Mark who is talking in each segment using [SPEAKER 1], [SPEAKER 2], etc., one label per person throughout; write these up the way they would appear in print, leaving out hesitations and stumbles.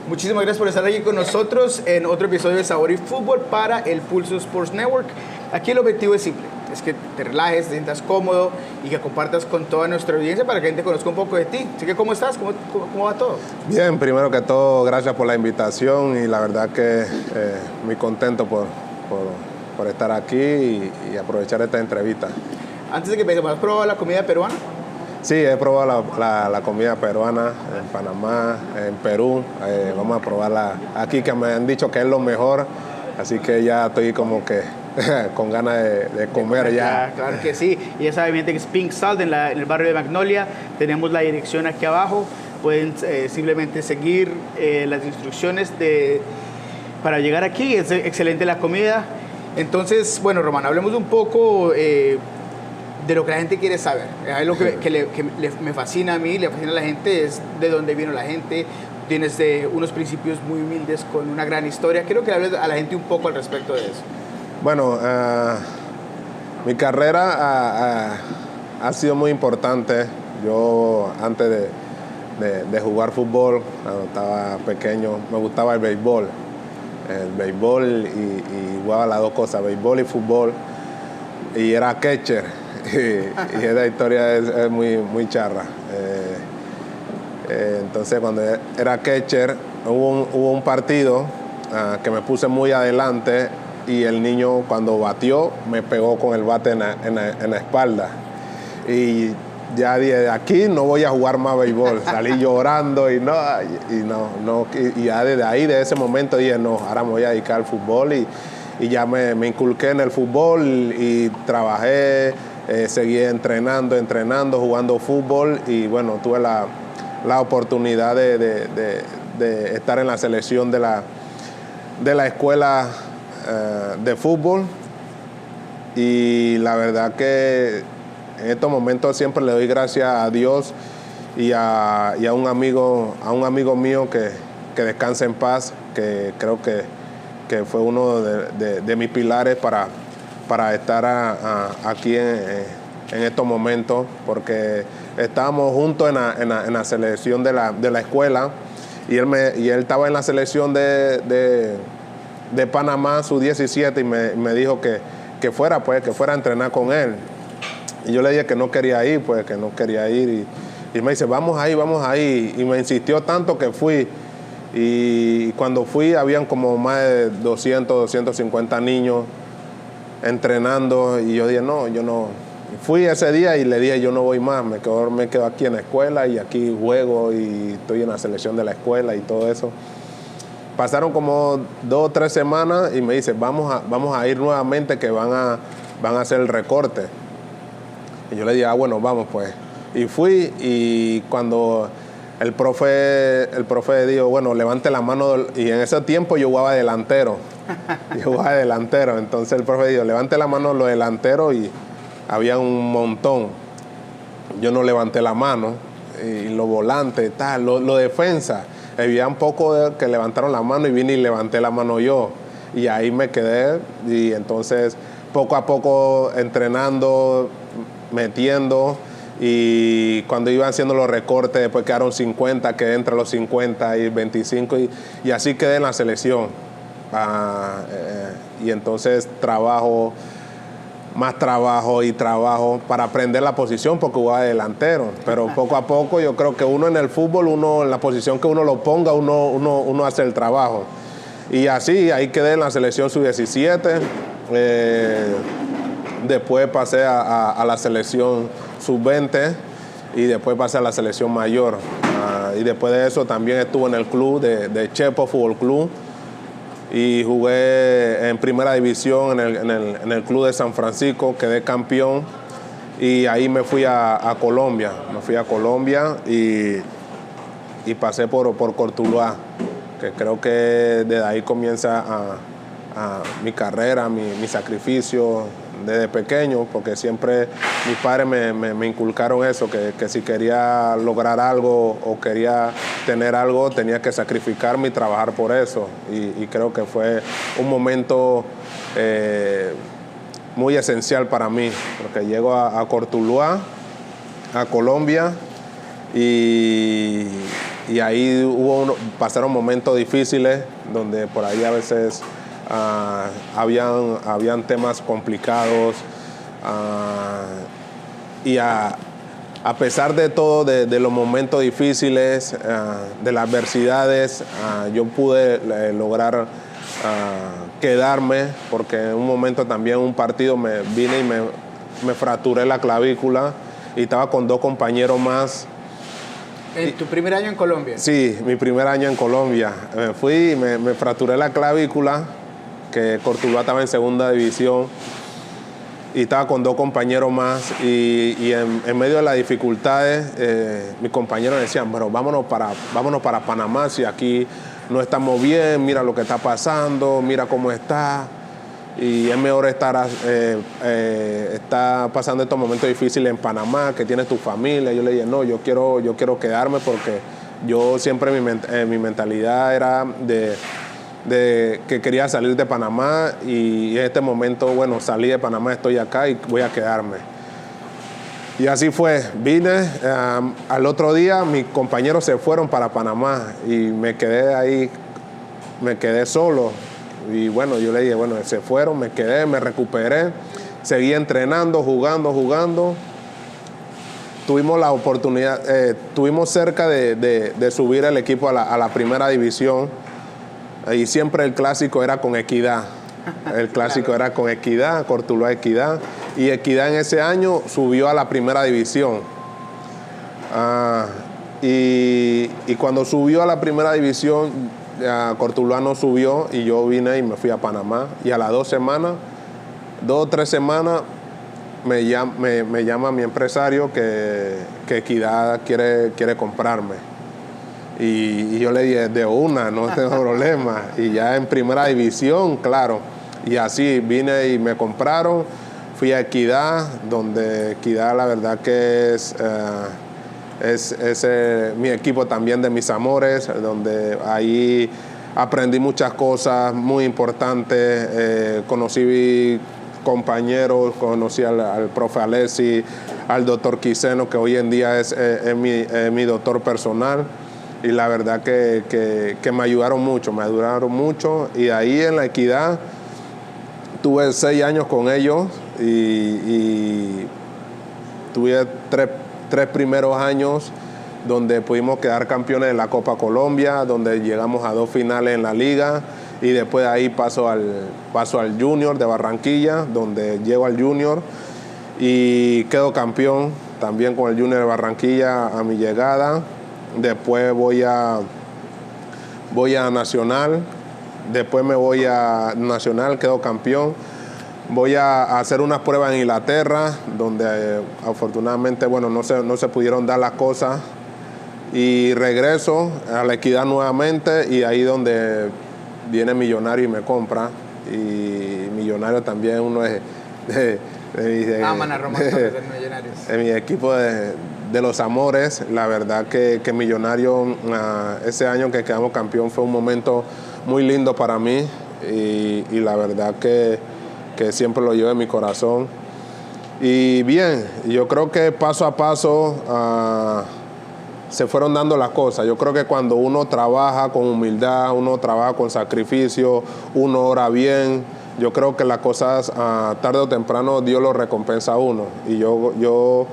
[SPEAKER 1] Muchísimas gracias por estar aquí con nosotros en otro episodio de Sabor y Fútbol para el Pulso Sports Network. Aquí el objetivo es simple, es que te relajes, te sientas cómodo y que compartas con toda nuestra audiencia para que la gente conozca un poco de ti. Así que, ¿cómo estás? ¿Cómo va todo?
[SPEAKER 2] Bien, primero que todo, gracias por la invitación y la verdad que muy contento por estar aquí y aprovechar esta entrevista.
[SPEAKER 1] Antes de que empecemos, ¿has probado la comida peruana?
[SPEAKER 2] Sí, he probado la comida peruana en Panamá, en Perú. Vamos a probarla aquí, que me han dicho que es lo mejor. Así que ya estoy como que con ganas de comer ya.
[SPEAKER 1] Claro que sí. Y ya saben, gente, que es Pink Salt en el barrio de Magnolia. Tenemos la dirección aquí abajo. Pueden simplemente seguir las instrucciones para llegar aquí. Es excelente la comida. Entonces, bueno, Román, hablemos un poco de lo que la gente quiere saber. Es lo que me fascina a mí, le fascina a la gente, es de dónde vino la gente. Tienes unos principios muy humildes con una gran historia. Quiero que hables a la gente un poco al respecto de eso.
[SPEAKER 2] Bueno, mi carrera ha sido muy importante. Yo, antes de jugar fútbol, cuando estaba pequeño, me gustaba el béisbol. El béisbol y jugaba las dos cosas, béisbol y fútbol. Y era catcher. Y esa historia es muy charra. Entonces, cuando era catcher, hubo un partido que me puse muy adelante y el niño, cuando batió, me pegó con el bate en la espalda. Y ya dije, de aquí no voy a jugar más béisbol. Salí llorando y ya desde ahí, de ese momento, dije, no, ahora me voy a dedicar al fútbol y ya me inculqué en el fútbol y trabajé, seguí entrenando, jugando fútbol y bueno, tuve la oportunidad de estar en la selección de la escuela de fútbol y la verdad que en estos momentos siempre le doy gracias a Dios y a un amigo mío que descansa en paz, que creo que fue uno de mis pilares para estar aquí en estos momentos, porque estábamos juntos en la selección de la escuela y él estaba en la selección de Panamá, su 17, y me dijo que fuera a entrenar con él. Y yo le dije que no quería ir, y me dice, vamos ahí, y me insistió tanto que fui. Y cuando fui, habían como más de 250 niños entrenando, y yo dije, no, yo no. Fui ese día y le dije, yo no voy más, me quedo aquí en la escuela y aquí juego y estoy en la selección de la escuela y todo eso. Pasaron como 2 o 3 semanas y me dice, vamos a ir nuevamente, que van a hacer el recorte. Y yo le dije, bueno, vamos pues. Y fui, y cuando el profe dijo, bueno, levante la mano, y en ese tiempo yo jugaba delantero. Entonces el profe dijo, levante la mano los delanteros, y había un montón. Yo no levanté la mano, y los volantes, los defensas, había un poco que levantaron la mano, y vine y levanté la mano yo. Y ahí me quedé, y entonces poco a poco entrenando, metiendo, y cuando iban haciendo los recortes, después quedaron 50, quedé entre los 50 y 25, y así quedé en la selección. Y entonces trabajo para aprender la posición, porque jugaba de delantero, pero poco a poco yo creo que uno en el fútbol, en la posición que uno lo ponga, uno hace el trabajo. Y así, ahí quedé en la selección sub-17, después pasé a la selección sub-20 y después pasé a la selección mayor. Y después de eso también estuve en el club de Chepo Fútbol Club y jugué en primera división en el club de San Francisco, quedé campeón y ahí me fui a Colombia. Y pasé por Cortuluá, que creo que desde ahí comienza mi carrera, mi sacrificio desde pequeño, porque siempre mis padres me inculcaron eso, que si quería lograr algo o quería tener algo, tenía que sacrificarme y trabajar por eso. Y creo que fue un momento muy esencial para mí, porque llego a Cortuluá, a Colombia, y y ahí pasaron momentos difíciles donde por ahí a veces habían temas complicados, y a pesar de todo, de los momentos difíciles, de las adversidades, yo pude lograr quedarme, porque en un momento también un partido me vine y me fracturé la clavícula y estaba con 2 compañeros más.
[SPEAKER 1] ¿En tu primer año en Colombia?
[SPEAKER 2] Sí, mi primer año en Colombia. Me fui y me fracturé la clavícula, que Cortuluá estaba en segunda división, y estaba con 2 compañeros más, y en medio de las dificultades, mis compañeros decían, bueno, vámonos para Panamá, si aquí no estamos bien, mira lo que está pasando, mira cómo está, y es mejor está pasando estos momentos difíciles en Panamá, que tienes tu familia. Yo le dije, no, yo quiero quedarme, porque yo siempre mi mentalidad era de que quería salir de Panamá, y en este momento, bueno, salí de Panamá, estoy acá y voy a quedarme. Y así fue. Vine, al otro día mis compañeros se fueron para Panamá y me quedé ahí, me quedé solo. Y bueno, yo le dije, bueno, se fueron, me quedé, me recuperé, seguí entrenando, jugando. Tuvimos la oportunidad, estuvimos cerca de subir el equipo a la primera división, y siempre el clásico era con Equidad. El clásico era con Equidad, Cortuluá Equidad, y Equidad en ese año subió a la primera división. Y cuando subió a la primera división, Cortuluá no subió, y yo vine y me fui a Panamá, y a las 2 o 3 semanas, me llama mi empresario que Equidad quiere comprarme. Y yo le dije, de una, no tengo problema. Y ya en primera división, claro. Y así vine y me compraron. Fui a Equidad, donde Equidad la verdad que es mi equipo también de mis amores, donde ahí aprendí muchas cosas muy importantes. Conocí compañeros, conocí al profe Alessi, al doctor Quiseno, que hoy en día es mi doctor personal. Y la verdad que me ayudaron mucho. Y ahí en la Equidad tuve 6 años con ellos, y tuve 3 primeros años donde pudimos quedar campeones de la Copa Colombia, donde llegamos a 2 finales en la liga, y después de ahí paso al Junior de Barranquilla, donde llego al Junior y quedo campeón también con el Junior de Barranquilla a mi llegada. Después voy a Nacional, después me voy a Nacional, quedo campeón. Voy a hacer unas pruebas en Inglaterra, donde afortunadamente, bueno, no se pudieron dar las cosas. Y regreso a la Equidad nuevamente, y ahí donde viene Millonario y me compra. Y Millonario también uno es de mi equipo de los amores. La verdad que Millonario, ese año que quedamos campeón, fue un momento muy lindo para mí, y la verdad que siempre lo llevo en mi corazón. Y bien, yo creo que paso a paso se fueron dando las cosas. Yo creo que cuando uno trabaja con humildad, uno trabaja con sacrificio, uno ora bien, yo creo que las cosas tarde o temprano Dios lo recompensa a uno. Y yo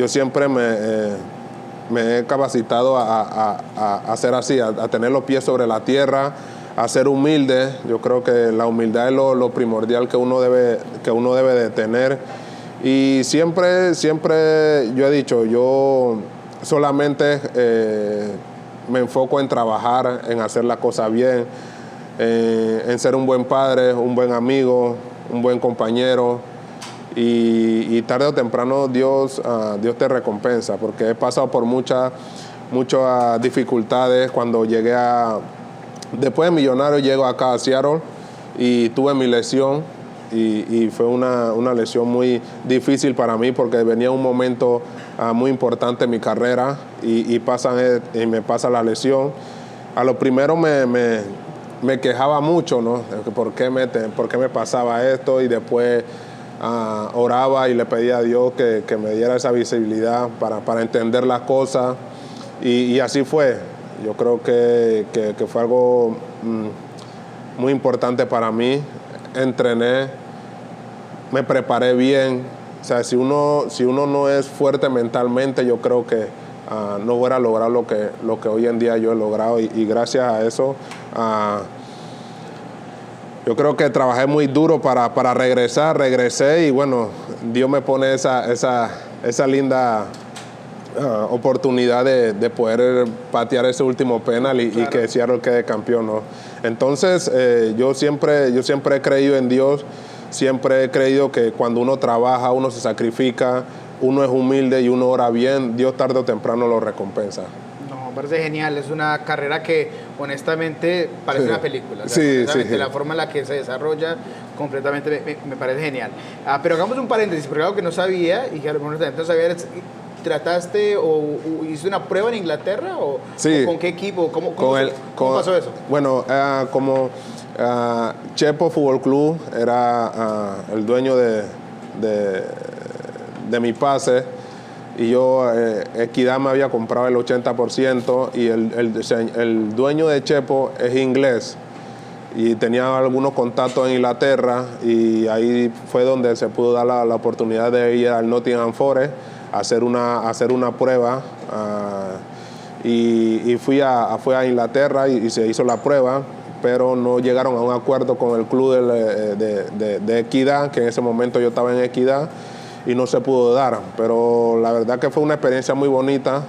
[SPEAKER 2] siempre me he capacitado a hacer así, a tener los pies sobre la tierra, a ser humilde. Yo creo que la humildad es lo primordial que uno debe de tener. Y siempre yo he dicho, yo solamente me enfoco en trabajar, en hacer las cosas bien, en ser un buen padre, un buen amigo, un buen compañero. Y tarde o temprano Dios te recompensa, porque he pasado por muchas dificultades. Cuando llegué después de Millonario, llego acá a Seattle y tuve mi lesión, y fue una lesión muy difícil para mí, porque venía un momento muy importante en mi carrera, y me pasa la lesión. A lo primero me quejaba mucho, ¿no? ¿Por qué me pasaba esto? Y después oraba y le pedía a Dios que me diera esa visibilidad para entender las cosas, y así fue. Yo creo que fue algo muy importante para mí. Entrené, me preparé bien. O sea, si uno no es fuerte mentalmente, yo creo que no hubiera logrado lo que hoy en día yo he logrado. Y gracias a eso, yo creo que trabajé muy duro para regresar. Regresé y bueno, Dios me pone esa linda oportunidad de poder patear ese último penal y que Seattle quede campeón, ¿no? Entonces, yo siempre he creído en Dios, siempre he creído que cuando uno trabaja, uno se sacrifica, uno es humilde y uno ora bien, Dios tarde o temprano lo recompensa.
[SPEAKER 1] No, me parece genial, es una carrera que honestamente parece una película. O sea,
[SPEAKER 2] Sí.
[SPEAKER 1] La forma en la que se desarrolla completamente me parece genial. Pero hagamos un paréntesis, porque algo que no sabía y que a lo mejor no sabía, ¿trataste o hiciste una prueba en Inglaterra o con qué equipo? ¿Cómo pasó eso?
[SPEAKER 2] Bueno, como Chepo Fútbol Club era el dueño de mi pase y yo, Equidad me había comprado el 80% y el dueño de Chepo es inglés y tenía algunos contactos en Inglaterra y ahí fue donde se pudo dar la oportunidad de ir al Nottingham Forest hacer una prueba y fui a Inglaterra y se hizo la prueba, pero no llegaron a un acuerdo con el club de Equidad, que en ese momento yo estaba en Equidad y no se pudo dar, pero la verdad que fue una experiencia muy bonita.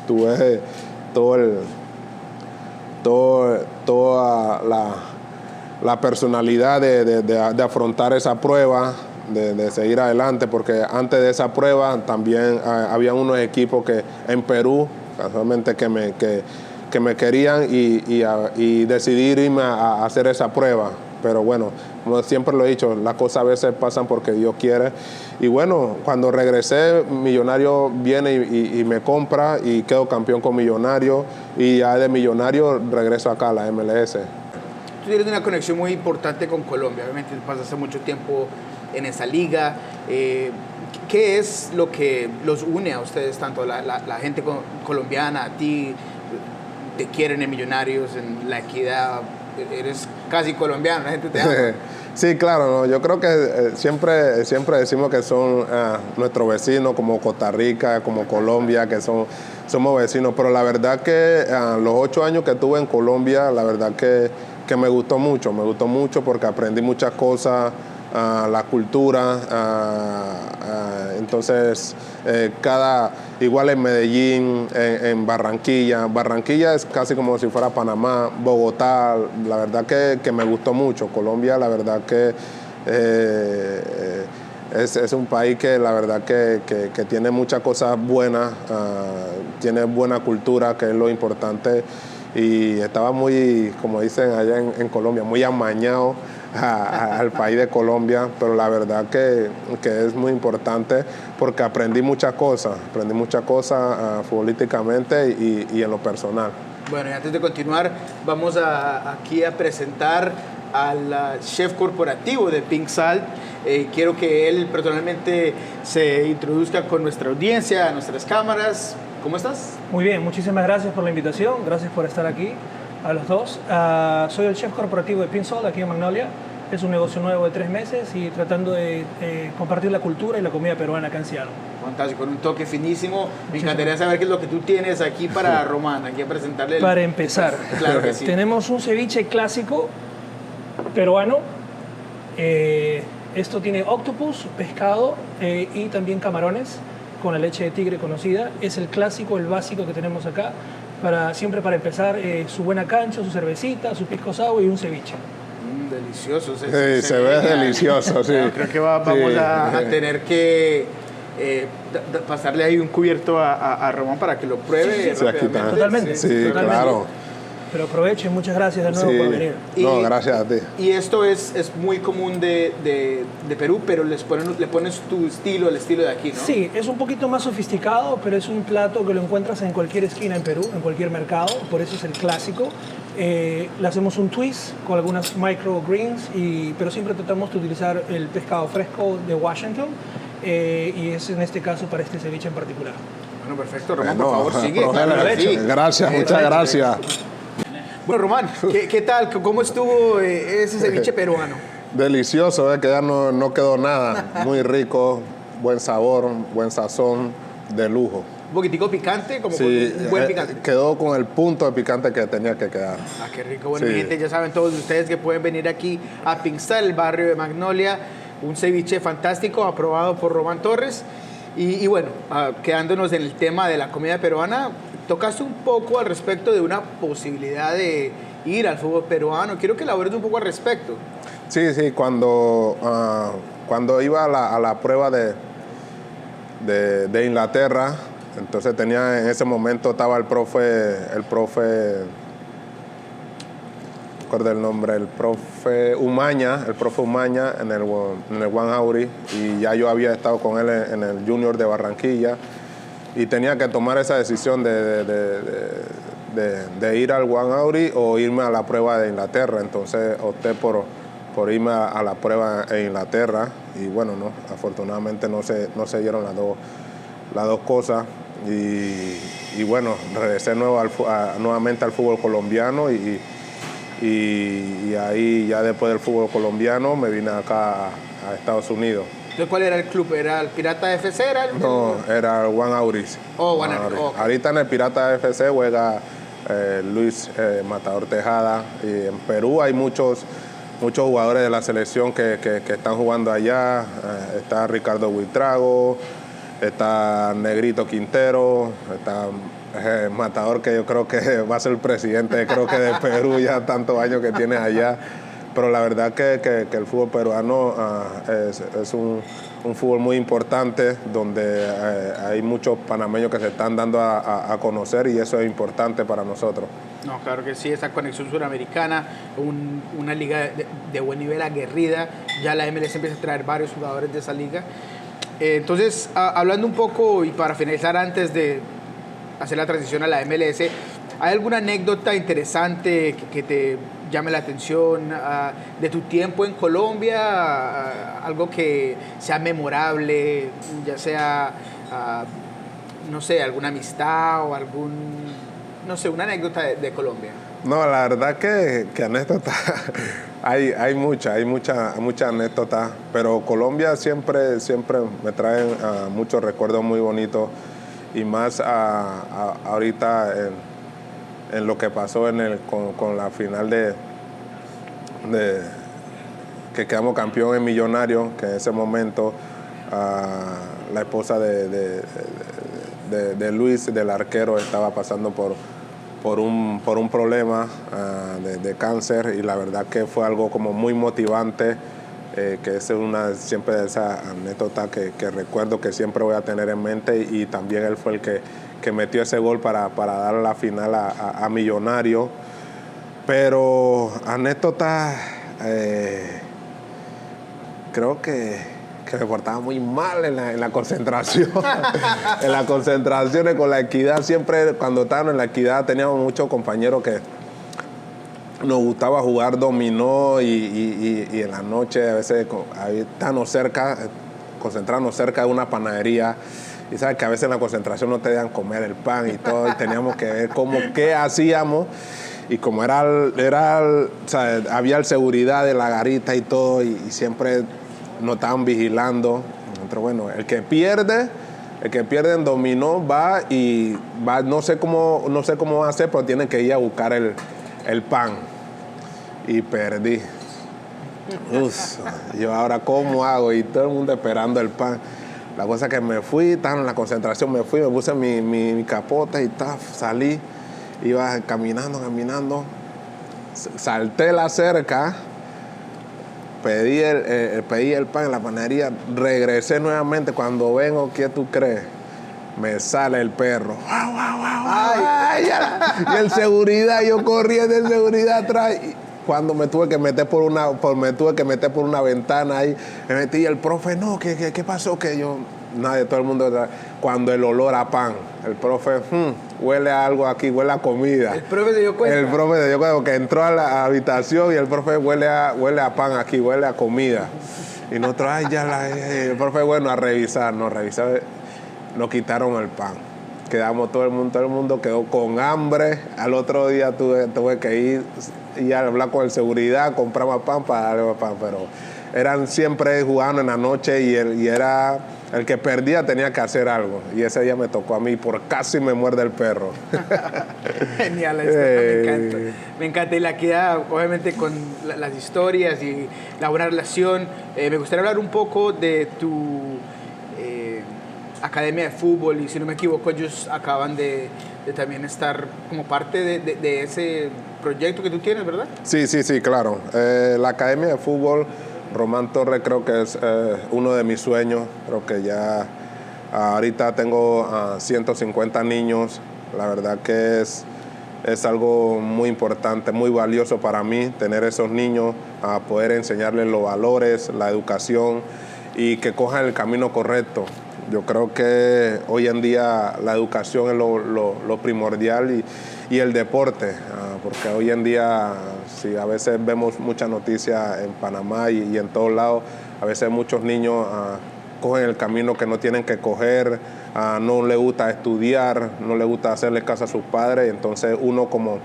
[SPEAKER 2] Tuve toda la personalidad de afrontar esa prueba, de seguir adelante, porque antes de esa prueba también había unos equipos que en Perú, casualmente, que me querían y decidí irme a hacer esa prueba. Pero bueno, como siempre lo he dicho, las cosas a veces pasan porque Dios quiere. Y bueno, cuando regresé, Millonario viene y me compra y quedo campeón con Millonario. Y ya de Millonario regreso acá a la MLS.
[SPEAKER 1] Tú tienes una conexión muy importante con Colombia, obviamente pasaste mucho tiempo en esa liga. ¿Qué es lo que los une a ustedes, tanto la gente colombiana, a ti? Te quieren en Millonarios, en La Equidad, eres casi colombiano, la gente te ama.
[SPEAKER 2] Sí, claro, ¿no? Yo creo que siempre decimos que son nuestros vecinos, como Costa Rica, como Colombia, que somos vecinos, pero la verdad que los 8 años que estuve en Colombia, la verdad que me gustó mucho porque aprendí muchas cosas, la cultura, entonces igual en Medellín, en Barranquilla es casi como si fuera Panamá, Bogotá, la verdad que me gustó mucho. Colombia, la verdad que es un país que la verdad que tiene muchas cosas buenas, tiene buena cultura, que es lo importante, y estaba muy, como dicen allá en Colombia, muy amañado al país de Colombia, pero la verdad que es muy importante porque aprendí muchas cosas futbolísticamente y en lo personal.
[SPEAKER 1] Bueno, y antes de continuar, vamos aquí a presentar al chef corporativo de Pink Salt. Quiero que él personalmente se introduzca con nuestra audiencia, a nuestras cámaras. ¿Cómo estás?
[SPEAKER 3] Muy bien, muchísimas gracias por la invitación, gracias por estar aquí a los dos. Soy el chef corporativo de Pink Salt aquí en Magnolia. Es un negocio nuevo de 3 meses y tratando de compartir la cultura y la comida peruana acá en Seattle.
[SPEAKER 1] Fantástico, con un toque finísimo. Me encantaría saber qué es lo que tú tienes aquí para Román, aquí a presentarle.
[SPEAKER 3] Para empezar,
[SPEAKER 1] claro que sí.
[SPEAKER 3] Tenemos un ceviche clásico peruano. Esto tiene octopus, pescado y también camarones con la leche de tigre conocida. Es el clásico, el básico que tenemos acá. Siempre para empezar, su buena cancha, su cervecita, su pisco sour y un ceviche.
[SPEAKER 1] Delicioso.
[SPEAKER 2] Se ve delicioso, sí.
[SPEAKER 1] Creo que vamos a tener que pasarle ahí un cubierto a Román para que lo pruebe.
[SPEAKER 2] Sí, aquí está.
[SPEAKER 3] Totalmente.
[SPEAKER 2] Sí,
[SPEAKER 3] totalmente.
[SPEAKER 2] claro.
[SPEAKER 3] Pero aprovechen, muchas gracias de nuevo por venir.
[SPEAKER 2] No, gracias a ti.
[SPEAKER 1] Y esto es muy común de Perú, pero le pones tu estilo, el estilo de aquí, ¿no?
[SPEAKER 3] Sí, es un poquito más sofisticado, pero es un plato que lo encuentras en cualquier esquina en Perú, en cualquier mercado, por eso es el clásico. Le hacemos un twist con algunas microgreens, pero siempre tratamos de utilizar el pescado fresco de Washington, y es en este caso para este ceviche en particular.
[SPEAKER 1] Bueno, perfecto, Román,
[SPEAKER 2] Bueno,
[SPEAKER 1] por favor, sigue.
[SPEAKER 2] profe,
[SPEAKER 1] Sí.
[SPEAKER 2] gracias, muchas gracias.
[SPEAKER 1] Bueno, Román, ¿qué tal? ¿Cómo estuvo ese ceviche peruano?
[SPEAKER 2] Delicioso, que ya no quedó nada. Muy rico, buen sabor, buen sazón, de lujo.
[SPEAKER 1] Un poquitico picante, como
[SPEAKER 2] Sí,
[SPEAKER 1] con un buen picante.
[SPEAKER 2] quedó con el punto de picante que tenía que quedar.
[SPEAKER 1] Ah, qué rico. Bueno,
[SPEAKER 2] Sí.
[SPEAKER 1] mi gente, ya saben todos ustedes que pueden venir aquí a Pinsal, el barrio de Magnolia. Un ceviche fantástico, aprobado por Román Torres. Y bueno, quedándonos en el tema de la comida peruana, tocaste un poco al respecto de una posibilidad de ir al fútbol peruano. Quiero que elabores un poco al respecto.
[SPEAKER 2] Sí, cuando iba a la prueba de Inglaterra, entonces en ese momento estaba el profe, recuerdo el nombre, el profe Umaña en el Juan Auri, y ya yo había estado con él en el Junior de Barranquilla, y tenía que tomar esa decisión de ir al Juan Auri o irme a la prueba de Inglaterra. Entonces opté por irme a la prueba en Inglaterra, y bueno, afortunadamente no se dieron las dos cosas, y bueno, regresé nuevamente al fútbol colombiano, y ahí ya después del fútbol colombiano me vine acá a Estados Unidos.
[SPEAKER 1] Entonces, ¿cuál era el club? ¿Era el Pirata FC?
[SPEAKER 2] No, era el Juan Auris.
[SPEAKER 1] Oh, Juan Auris. Okay.
[SPEAKER 2] Ahorita en el Pirata FC juega Luis Matador Tejada, y en Perú hay muchos jugadores de la selección que están jugando allá. Está Ricardo Buitrago, está Negrito Quintero, está Matador, que yo creo que va a ser el presidente, creo que de Perú, ya tantos años que tiene allá. Pero la verdad que el fútbol peruano es un fútbol muy importante, donde hay muchos panameños que se están dando a conocer, y eso es importante para nosotros.
[SPEAKER 1] No, claro que sí, esa conexión suramericana, una liga de buen nivel, aguerrida. Ya la MLS empieza a traer varios jugadores de esa liga. Entonces, hablando un poco, y para finalizar, antes de hacer la transición a la MLS, ¿hay alguna anécdota interesante que te llame la atención de tu tiempo en Colombia? Algo que sea memorable, ya sea, no sé, alguna amistad o no sé, una anécdota de Colombia.
[SPEAKER 2] No, la verdad que anécdotas hay muchas anécdotas, pero Colombia siempre me trae muchos recuerdos muy bonitos, y más ahorita en lo que pasó con la final de que quedamos campeón en Millonario, que en ese momento la esposa de Luis, del arquero, estaba pasando por un problema de cáncer, y la verdad que fue algo como muy motivante, que es siempre de esa anécdota que recuerdo, que siempre voy a tener en mente, y también él fue el que metió ese gol para dar la final a Millonario. Pero anécdota, creo que me portaba muy mal en la concentración. En las concentraciones con la Equidad, siempre cuando estábamos en la Equidad teníamos muchos compañeros que nos gustaba jugar dominó, y en la noche a veces estábamos concentrarnos cerca de una panadería, y sabes que a veces en la concentración no te dejan comer el pan y todo, y teníamos que ver qué hacíamos. Y como o sea, había el seguridad de la garita y todo, y siempre nos estaban vigilando. Entonces, bueno, el que pierde en dominó va, no sé cómo va a hacer, pero tiene que ir a buscar el pan. Y perdí. Uf, yo ahora cómo hago, y todo el mundo esperando el pan. La cosa es que me fui, estaba en la concentración, me puse mi capota y salí. Iba caminando, salté la cerca, pedí el pan en la panadería, regresé nuevamente. Cuando vengo, ¿qué tú crees? Me sale el perro. ¡Ay! Y el seguridad, yo corriendo el seguridad atrás. Y cuando me tuve que meter por una ventana ahí, me metí, y el profe, no, ¿qué pasó? Que yo, nadie, todo el mundo, cuando el olor a pan, el profe, huele a algo aquí, huele a comida.
[SPEAKER 1] ¿El profe se dio cuenta?
[SPEAKER 2] El profe se dio cuenta, porque entró a la habitación, y el profe, huele a pan aquí, huele a comida. Y nosotros, el profe, bueno, a revisar, nos quitaron el pan. quedamos todo el mundo quedó con hambre. Al otro día tuve que ir y hablar con el seguridad, comprar más pan para darle más pan, pero eran siempre jugando en la noche y era el que perdía tenía que hacer algo. Y ese día me tocó a mí, por casi me muerde el perro.
[SPEAKER 1] Genial, esto me encanta. Me encanta. Y la queda, obviamente, con las historias y la buena relación. Me gustaría hablar un poco de tu academia de fútbol. Y si no me equivoco, ellos acaban de también estar como parte de ese proyecto que tú tienes, ¿verdad?
[SPEAKER 2] Sí, claro. La academia de fútbol Román Torres creo que es uno de mis sueños. Creo que ya ahorita tengo 150 niños. La verdad que es algo muy importante, muy valioso para mí tener esos niños, a poder enseñarles los valores, la educación y que cojan el camino correcto. Yo creo que hoy en día la educación es lo primordial y el deporte, porque hoy en día, si a veces vemos muchas noticias en Panamá y en todos lados, a veces muchos niños cogen el camino que no tienen que coger, no les gusta estudiar, no les gusta hacerle caso a sus padres, entonces uno como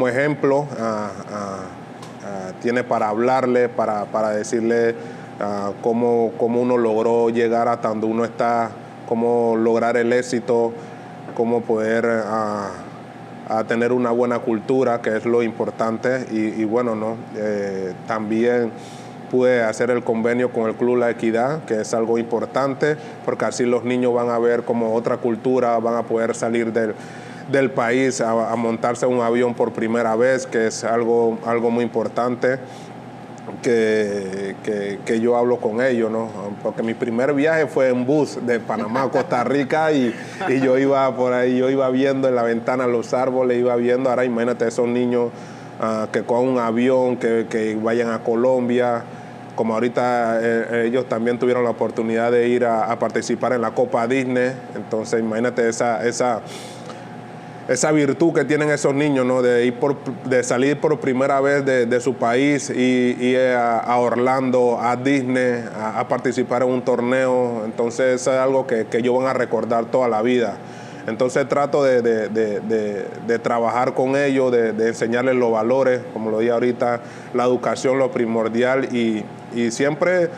[SPEAKER 2] ejemplo tiene para hablarle, para decirle cómo uno logró llegar hasta donde uno está, cómo lograr el éxito, cómo poder a tener una buena cultura, que es lo importante. Y bueno, ¿no? También pude hacer el convenio con el Club La Equidad, que es algo importante, porque así los niños van a ver como otra cultura, van a poder salir del país a montarse en un avión por primera vez, que es algo muy importante. Que yo hablo con ellos, ¿no? Porque mi primer viaje fue en bus de Panamá a Costa Rica y yo iba por ahí, yo iba viendo en la ventana los árboles, iba viendo. Ahora imagínate esos niños que cojan un avión, que vayan a Colombia. Como ahorita ellos también tuvieron la oportunidad de ir a participar en la Copa Disney. Entonces imagínate esa virtud que tienen esos niños, ¿no? De salir por primera vez de su país y a Orlando, a Disney, a participar en un torneo. Entonces eso es algo que ellos van a recordar toda la vida. Entonces trato de trabajar con ellos, de enseñarles los valores, como lo dije ahorita, la educación, lo primordial, y siempre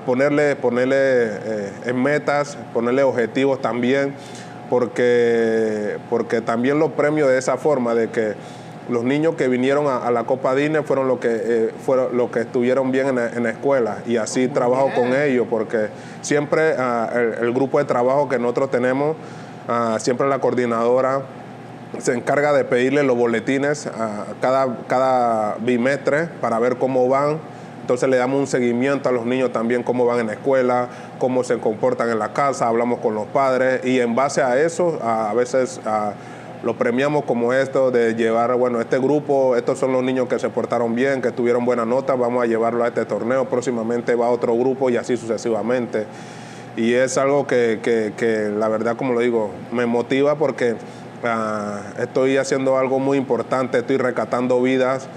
[SPEAKER 2] ponerle en metas, ponerle objetivos también, porque también los premios de esa forma, de que los niños que vinieron a la Copa Disney fueron los que estuvieron bien en la escuela, y así trabajo con ellos, porque siempre el grupo de trabajo que nosotros tenemos, siempre la coordinadora se encarga de pedirle los boletines cada bimestre para ver cómo van. Entonces le damos un seguimiento a los niños también, cómo van en la escuela, cómo se comportan en la casa, hablamos con los padres, y en base a eso a veces lo premiamos como esto de llevar, bueno, este grupo, estos son los niños que se portaron bien, que tuvieron buenas notas, vamos a llevarlo a este torneo, próximamente va a otro grupo y así sucesivamente. Y es algo que la verdad, como lo digo, me motiva porque estoy haciendo algo muy importante, estoy rescatando vidas.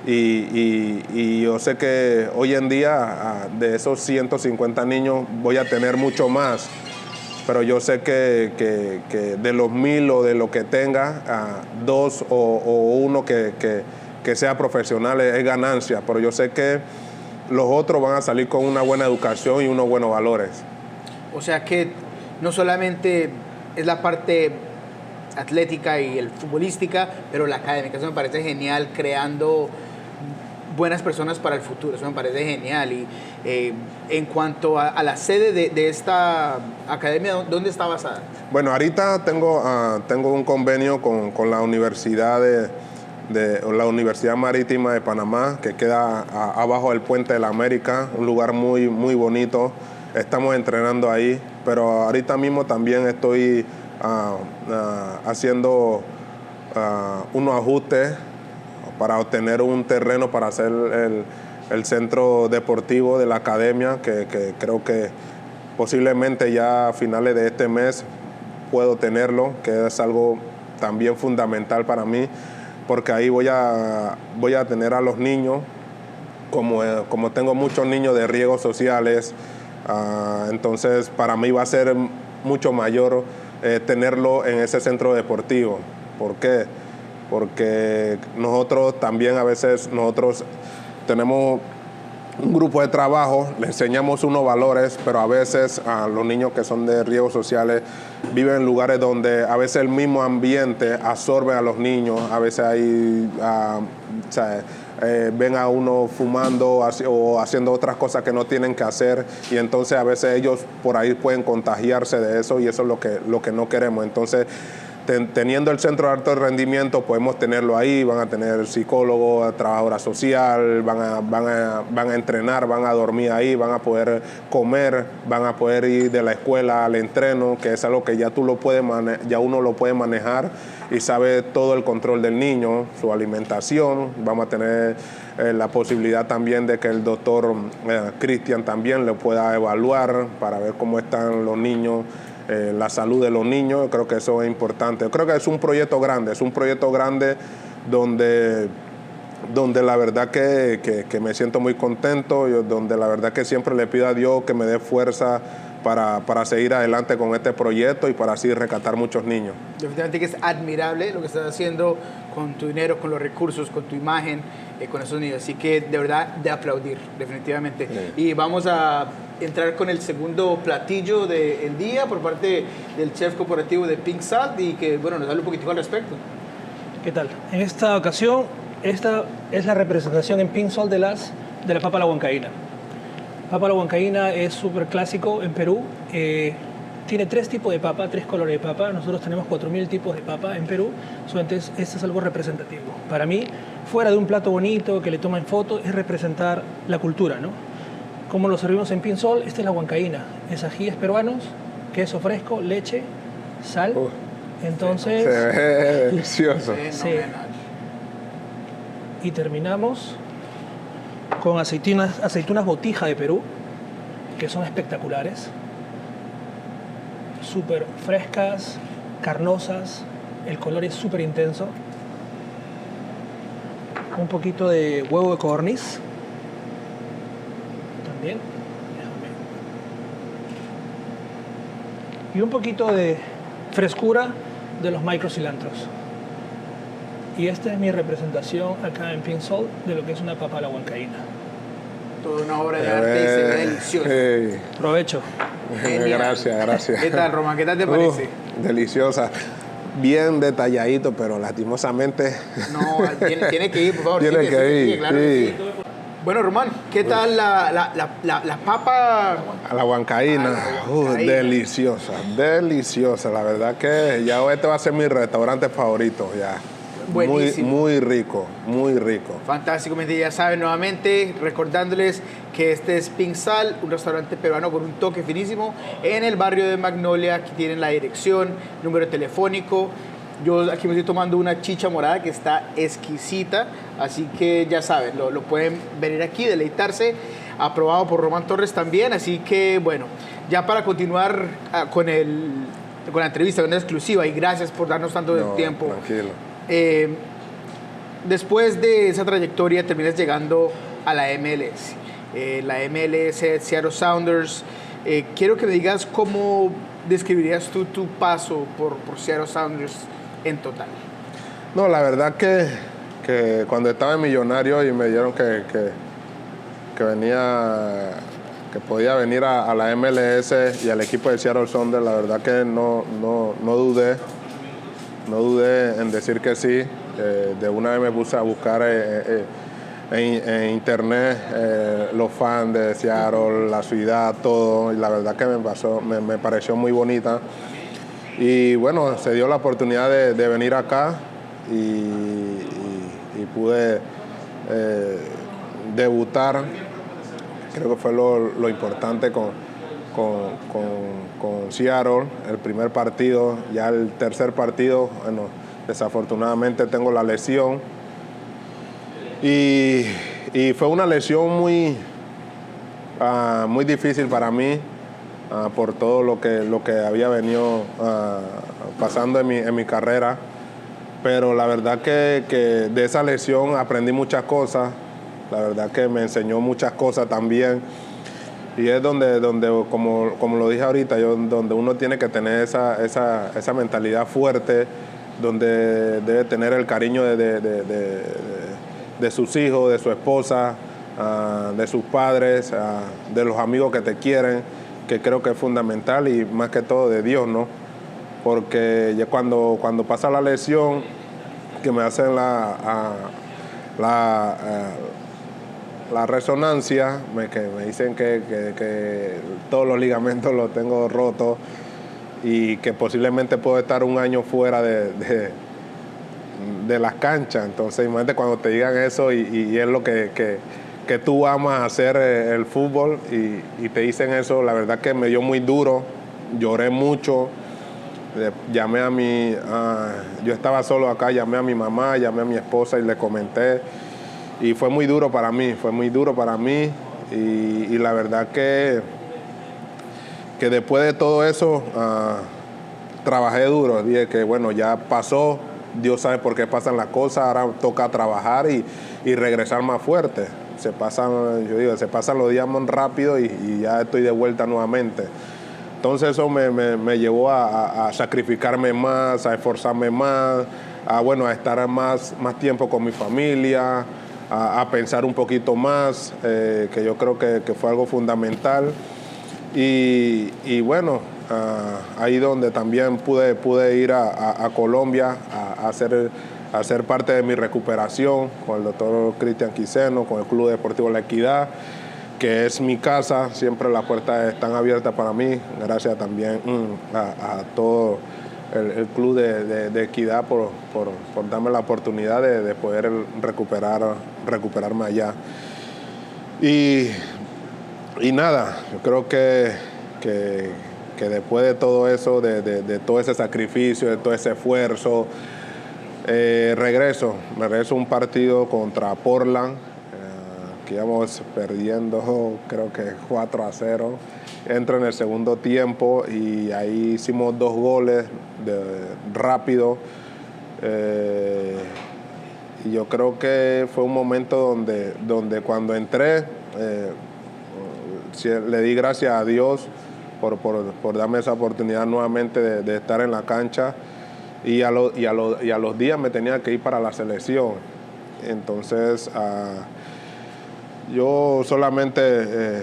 [SPEAKER 2] Y yo sé que hoy en día de esos 150 niños voy a tener mucho más, pero yo sé que de los 1000 o de lo que tenga, 2 o 1 que sea profesional es ganancia, pero yo sé que los otros van a salir con una buena educación y unos buenos valores.
[SPEAKER 1] O sea que no solamente es la parte atlética y el futbolística, pero la académica. Eso me parece genial, creando buenas personas para el futuro. Eso me parece genial. Y en cuanto a la sede de esta academia, ¿dónde está basada?
[SPEAKER 2] Bueno, ahorita tengo un convenio con la Universidad la Universidad Marítima de Panamá, que queda abajo del Puente de la América, un lugar muy, muy bonito. Estamos entrenando ahí, pero ahorita mismo también estoy haciendo unos ajustes para obtener un terreno para hacer el centro deportivo de la academia, que creo que posiblemente ya a finales de este mes puedo tenerlo, que es algo también fundamental para mí, porque ahí voy a tener a los niños, como tengo muchos niños de riesgos sociales, entonces para mí va a ser mucho mayor tenerlo en ese centro deportivo. ¿Por qué? Porque nosotros también a veces tenemos un grupo de trabajo, le enseñamos unos valores, pero a veces a los niños que son de riesgos sociales viven en lugares donde a veces el mismo ambiente absorbe a los niños, a veces hay, ven a uno fumando o haciendo otras cosas que no tienen que hacer, y entonces a veces ellos por ahí pueden contagiarse de eso, y eso es lo que no queremos. Entonces, teniendo el centro de alto rendimiento, podemos tenerlo ahí, van a tener psicólogo, trabajadora social, van a entrenar, van a dormir ahí, van a poder comer, van a poder ir de la escuela al entreno, que es algo que ya ya uno lo puede manejar y sabe todo el control del niño, su alimentación. Vamos a tener la posibilidad también de que el doctor Cristian también le pueda evaluar para ver cómo están los niños, la salud de los niños. Yo creo que eso es importante. Yo creo que es un proyecto grande donde la verdad que me siento muy contento, donde la verdad que siempre le pido a Dios que me dé fuerza para seguir adelante con este proyecto y para así rescatar muchos niños.
[SPEAKER 1] Definitivamente que es admirable lo que estás haciendo con tu dinero, con los recursos, con tu imagen, con esos niños. Así que de verdad, de aplaudir, definitivamente. Sí. Y vamos a entrar con el segundo platillo del día por parte del chef corporativo de Pink Salt, y que, bueno, nos hable un poquitico al respecto.
[SPEAKER 3] ¿Qué tal? En esta ocasión, esta es la representación en Pink Salt de la papa a la huancaína. Papa a la huancaína es súper clásico en Perú. Tiene 3 tipos de papa, 3 colores de papa. Nosotros tenemos 4.000 tipos de papa en Perú. Entonces, este es algo representativo. Para mí, fuera de un plato bonito que le toman foto, es representar la cultura, ¿no? Como lo servimos en Pink Salt, esta es la huancaína. Es ajíes peruanos, queso fresco, leche, sal. Entonces...
[SPEAKER 2] Se ve delicioso.
[SPEAKER 3] Sí. Y terminamos con aceitunas botija de Perú, que son espectaculares. Súper frescas, carnosas, el color es súper intenso. Un poquito de huevo de codorniz. También. Y un poquito de frescura de los microcilantros. Y esta es mi representación acá en Pink Salt de lo que es una papa a la huancaína.
[SPEAKER 1] Toda una obra de arte y se ve delicioso.
[SPEAKER 2] Hey.
[SPEAKER 3] Provecho.
[SPEAKER 2] Gracias.
[SPEAKER 1] ¿Qué tal, Román? ¿Qué tal te parece?
[SPEAKER 2] Deliciosa. Bien detalladito, pero lastimosamente...
[SPEAKER 1] No, tiene que ir, por favor.
[SPEAKER 2] Tiene que ir,
[SPEAKER 1] claro
[SPEAKER 2] sí.
[SPEAKER 1] Que sí. Bueno, Román, ¿qué tal la papa?
[SPEAKER 2] A la huancaína. Deliciosa. La verdad que ya este va a ser mi restaurante favorito ya.
[SPEAKER 1] Buenísimo.
[SPEAKER 2] Muy rico.
[SPEAKER 1] Fantástico, ya saben, nuevamente recordándoles que este es Pink Salt, un restaurante peruano con un toque finísimo en el barrio de Magnolia. Aquí tienen la dirección, número telefónico. Yo aquí me estoy tomando una chicha morada que está exquisita, así que ya saben, lo pueden venir aquí, deleitarse, aprobado por Román Torres también. Así que bueno, ya para continuar con la entrevista, con la exclusiva, y gracias por darnos tanto tiempo.
[SPEAKER 2] Tranquilo.
[SPEAKER 1] Después de esa trayectoria terminas llegando a la MLS. La MLS, Seattle Sounders. Quiero que me digas cómo describirías tú tu paso por Seattle Sounders en total.
[SPEAKER 2] No, la verdad que cuando estaba en Millonario y me dijeron que podía venir a la MLS y al equipo de Seattle Sounders, la verdad que no dudé. No dudé en decir que sí. De una vez me puse a buscar en internet los fans de Seattle, la ciudad, todo. Y la verdad que me pareció muy bonita. Y bueno, se dio la oportunidad de venir acá y pude debutar. Creo que fue lo importante con Seattle, el primer partido. Ya el tercer partido, bueno, desafortunadamente tengo la lesión y fue una lesión muy difícil para mí, por todo lo que había venido pasando en mi carrera, pero la verdad que de esa lesión aprendí muchas cosas. La verdad que me enseñó muchas cosas también. Y es donde como lo dije ahorita, donde uno tiene que tener esa mentalidad fuerte, donde debe tener el cariño de sus hijos, de su esposa, de sus padres, de los amigos que te quieren, que creo que es fundamental, y más que todo de Dios, ¿no? Porque ya cuando pasa la lesión, que me hacen la resonancia, que me dicen que todos los ligamentos los tengo rotos y que posiblemente puedo estar un año fuera de las canchas. Entonces, imagínate cuando te digan eso y es lo que tú amas hacer, el fútbol, y te dicen eso, la verdad que me dio muy duro, lloré mucho. Llamé yo estaba solo acá, llamé a mi mamá, llamé a mi esposa y le comenté, y fue muy duro para mí, y la verdad que después de todo eso trabajé duro. Dije que bueno, ya pasó, Dios sabe por qué pasan las cosas, ahora toca trabajar y regresar más fuerte. Se pasan los días muy rápido y ya estoy de vuelta nuevamente. Entonces eso me llevó a sacrificarme más, a esforzarme más, a estar más tiempo con mi familia, a pensar un poquito más, que yo creo que fue algo fundamental. Y bueno, ahí donde también pude ir a Colombia a hacer parte de mi recuperación con el doctor Cristian Quiseno, con el Club Deportivo La Equidad, que es mi casa. Siempre las puertas están abiertas para mí, gracias también a todo el Club de Equidad por darme la oportunidad de poder recuperarme allá. Y nada, yo creo que después de todo eso, de todo ese sacrificio, de todo ese esfuerzo, regreso a un partido contra Portland, que íbamos perdiendo, creo que 4-0. Entro en el segundo tiempo y ahí hicimos 2 goles rápido. Y yo creo que fue un momento donde cuando entré, le di gracias a Dios por darme esa oportunidad nuevamente de estar en la cancha, y a los días me tenía que ir para la selección. Entonces yo solamente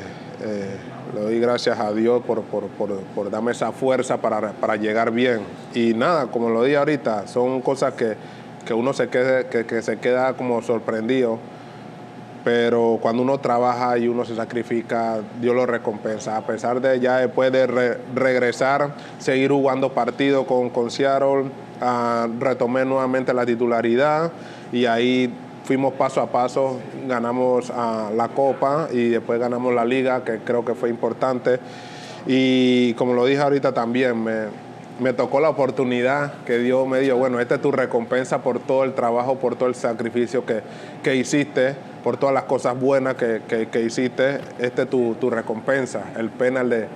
[SPEAKER 2] le doy gracias a Dios por darme esa fuerza para llegar bien. Y nada, como lo dije ahorita, son cosas que uno se queda como sorprendido, pero cuando uno trabaja y uno se sacrifica, Dios lo recompensa. A pesar de ya después de regresar, seguir jugando partidos con Seattle, retomé nuevamente la titularidad, y ahí fuimos paso a paso, ganamos la Copa y después ganamos la Liga, que creo que fue importante. Y como lo dije ahorita también, me tocó la oportunidad que Dios me dio. Bueno, esta es tu recompensa por todo el trabajo, por todo el sacrificio que hiciste, por todas las cosas buenas que hiciste. Esta es tu recompensa, el penal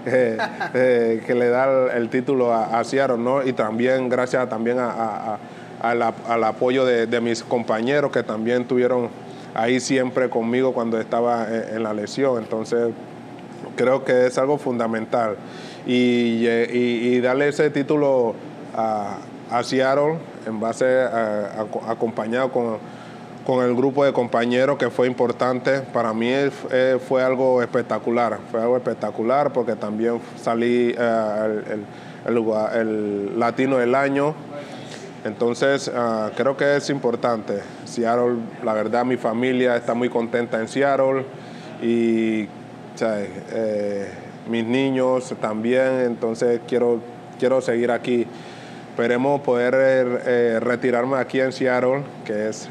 [SPEAKER 2] que le da el título a Seattle, ¿no? Y también gracias también al apoyo de mis compañeros, que también estuvieron ahí siempre conmigo cuando estaba en la lesión. Entonces creo que es algo fundamental, y darle ese título a Seattle en base acompañado con el grupo de compañeros, que fue importante para mí. Fue algo espectacular, porque también salí el latino del año. Entonces creo que es importante. Seattle, la verdad, mi familia está muy contenta en Seattle, y mis niños también. Entonces quiero seguir aquí. Esperemos poder retirarme aquí en Seattle, que es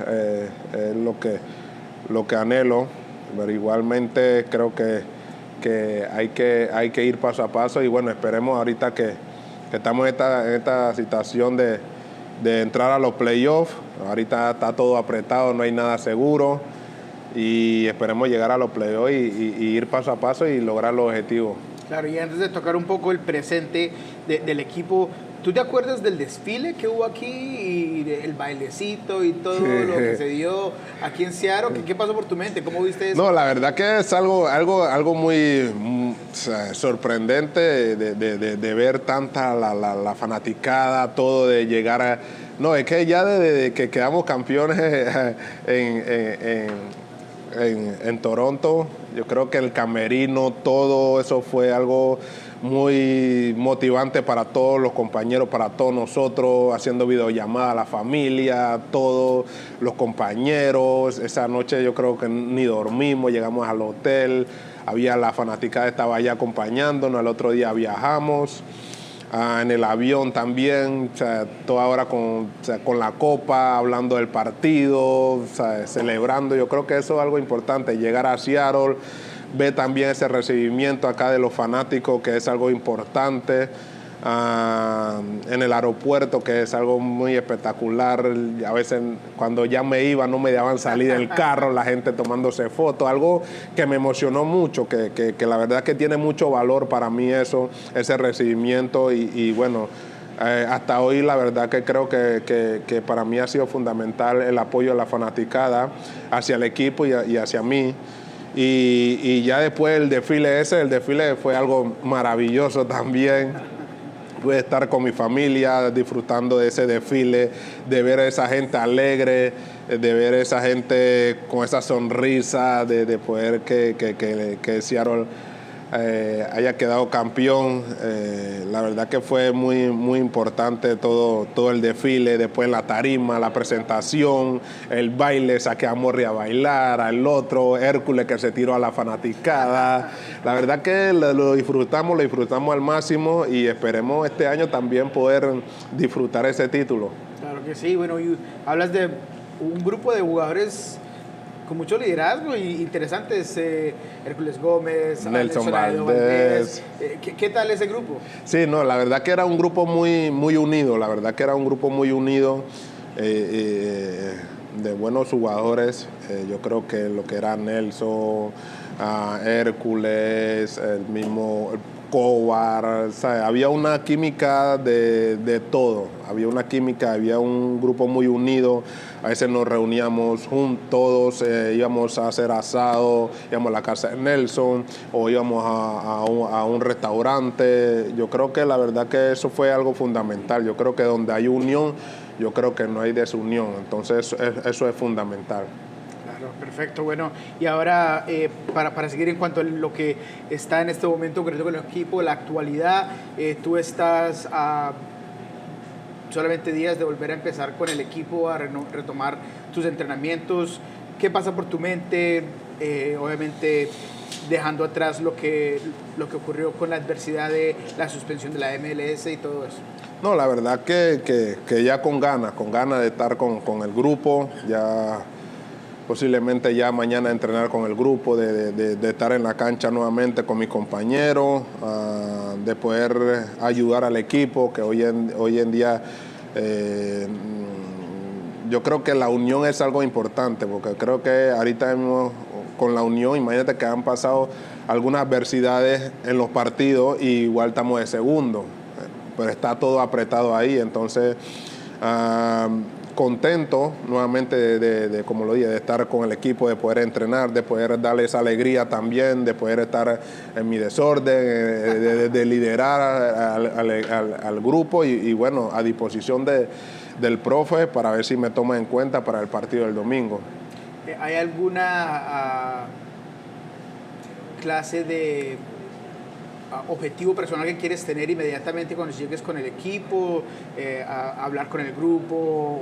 [SPEAKER 2] lo que anhelo, pero igualmente creo que hay que ir paso a paso. Y bueno, esperemos ahorita que estamos en esta situación de entrar a los playoffs. Ahorita está todo apretado, no hay nada seguro, y esperemos llegar a los playoffs y ir paso a paso y lograr los objetivos.
[SPEAKER 1] Claro, y antes de tocar un poco el presente del equipo, ¿Tú te acuerdas del desfile que hubo aquí y el bailecito y todo lo que se dio aquí en Seattle? ¿Qué pasó por tu mente? ¿Cómo viste eso?
[SPEAKER 2] No, la verdad que es algo muy o sea, sorprendente de ver tanta la fanaticada, todo de llegar a... No, es que ya desde que quedamos campeones en Toronto, yo creo que el camerino, todo eso fue algo muy motivante para todos los compañeros, para todos nosotros, haciendo videollamadas a la familia, todos los compañeros. Esa noche yo creo que ni dormimos, llegamos al hotel, había la fanaticada, estaba allá acompañándonos, el otro día viajamos. En el avión también, o sea, toda hora con la copa, hablando del partido, o sea, celebrando. Yo creo que eso es algo importante, llegar a Seattle, ver también ese recibimiento acá de los fanáticos, que es algo importante. En el aeropuerto, que es algo muy espectacular. A veces cuando ya me iba no me dejaban salir del carro, la gente tomándose fotos, algo que me emocionó mucho, que la verdad que tiene mucho valor para mí eso, ese recibimiento y bueno, hasta hoy la verdad que creo que para mí ha sido fundamental el apoyo de la fanaticada hacia el equipo y hacia mí. Y ya después el desfile fue algo maravilloso también. Pude estar con mi familia disfrutando de ese desfile, de ver a esa gente alegre, de ver a esa gente con esa sonrisa, de poder que Seattle haya quedado campeón. La verdad que fue muy, muy importante todo el desfile, después la tarima, la presentación, el baile, saqué a Morri a bailar, al otro, Hércules que se tiró a la fanaticada. La verdad que lo disfrutamos al máximo y esperemos este año también poder disfrutar ese título.
[SPEAKER 1] Claro que sí, bueno, y hablas de un grupo de jugadores con mucho liderazgo y interesantes, Hércules Gómez,
[SPEAKER 2] Nelson Valdés.
[SPEAKER 1] ¿Qué tal ese grupo?
[SPEAKER 2] Sí, no, la verdad que era un grupo muy, muy unido, de buenos jugadores. Yo creo que lo que era Nelson, Hércules, el mismo Cobar, ¿sabes? Había una química de todo, había un grupo muy unido. A veces nos reuníamos todos, íbamos a hacer asado, íbamos a la casa de Nelson o íbamos a un restaurante. Yo creo que la verdad que eso fue algo fundamental. Yo creo que donde hay unión, yo creo que no hay desunión. Entonces eso es fundamental.
[SPEAKER 1] Claro, perfecto. Bueno, y ahora para seguir en cuanto a lo que está en este momento concreto con el equipo, la actualidad, tú estás a solamente días de volver a empezar con el equipo, a retomar tus entrenamientos. ¿Qué pasa por tu mente? Obviamente dejando atrás lo que ocurrió con la adversidad de la suspensión de la MLS y todo eso.
[SPEAKER 2] No, la verdad que ya con ganas de estar con el grupo, ya posiblemente ya mañana entrenar con el grupo, de estar en la cancha nuevamente con mis compañeros, de poder ayudar al equipo, que hoy en día yo creo que la unión es algo importante, porque creo que ahorita mismo con la unión, imagínate que han pasado algunas adversidades en los partidos y igual estamos de segundo, pero está todo apretado ahí, entonces contento nuevamente de como lo dije, de estar con el equipo, de poder entrenar, de poder darle esa alegría también, de poder estar en mi desorden, de liderar al grupo y bueno, a disposición del profe para ver si me toma en cuenta para el partido del domingo.
[SPEAKER 1] ¿Hay alguna clase de objetivo personal que quieres tener inmediatamente cuando llegues con el equipo, a hablar con el grupo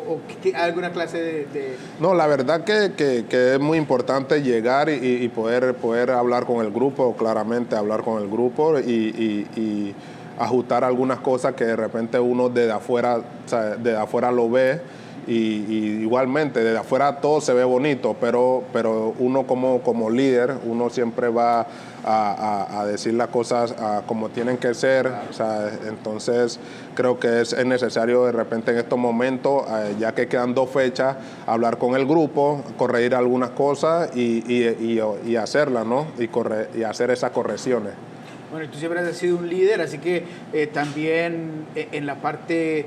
[SPEAKER 1] o alguna clase de...?
[SPEAKER 2] No, la verdad que es muy importante llegar y poder hablar con el grupo, claramente hablar con el grupo y ajustar algunas cosas que de repente uno desde afuera, o sea, desde afuera lo ve. Y igualmente desde afuera todo se ve bonito, pero uno como líder, uno siempre va a decir las cosas como tienen que ser. O sea, entonces creo que es necesario de repente en estos momentos, ya que quedan 2 fechas, hablar con el grupo, corregir algunas cosas y hacerlas, ¿no? Y hacer esas correcciones.
[SPEAKER 1] Bueno, y tú siempre has sido un líder, así que también en la parte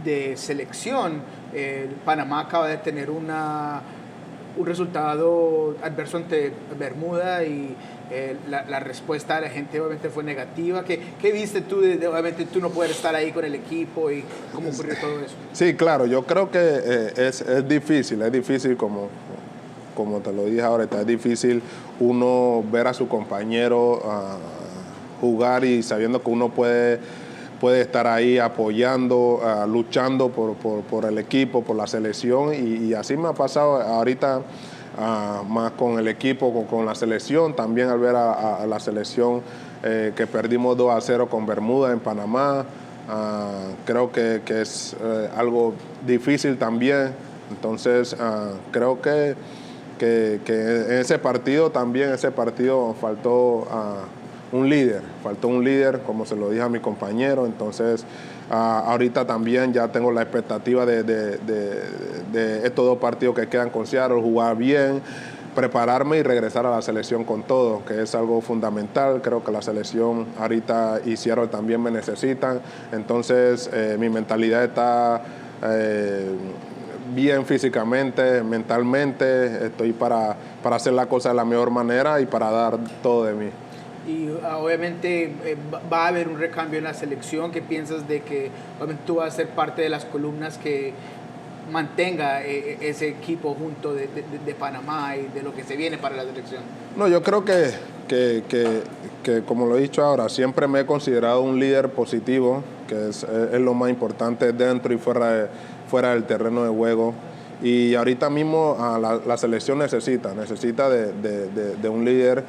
[SPEAKER 1] de selección, Panamá acaba de tener un resultado adverso ante Bermuda y la respuesta de la gente obviamente fue negativa. ¿Qué viste tú? Obviamente tú no puedes estar ahí con el equipo y cómo ocurrió todo eso.
[SPEAKER 2] Sí, claro, yo creo que es difícil como te lo dije ahorita, es difícil uno ver a su compañero jugar y sabiendo que uno puede estar ahí apoyando, luchando por el equipo, por la selección y así me ha pasado ahorita más con el equipo, con la selección, también al ver a la selección que perdimos 2-0 con Bermuda en Panamá, creo que es algo difícil también, entonces creo que en ese partido faltó un líder, como se lo dije a mi compañero, entonces ahorita también ya tengo la expectativa de estos 2 partidos que quedan con Seattle, jugar bien, prepararme y regresar a la selección con todo, que es algo fundamental. Creo que la selección ahorita y Seattle también me necesitan, entonces mi mentalidad está bien físicamente, mentalmente, estoy para hacer la cosa de la mejor manera y para dar todo de mí.
[SPEAKER 1] Y obviamente va a haber un recambio en la selección. ¿Qué piensas de que obviamente tú vas a ser parte de las columnas que mantenga ese equipo junto de Panamá y de lo que se viene para la selección?
[SPEAKER 2] No, yo creo que como lo he dicho ahora, siempre me he considerado un líder positivo, que es lo más importante dentro y fuera del terreno de juego. Y ahorita mismo la selección necesita de un líder.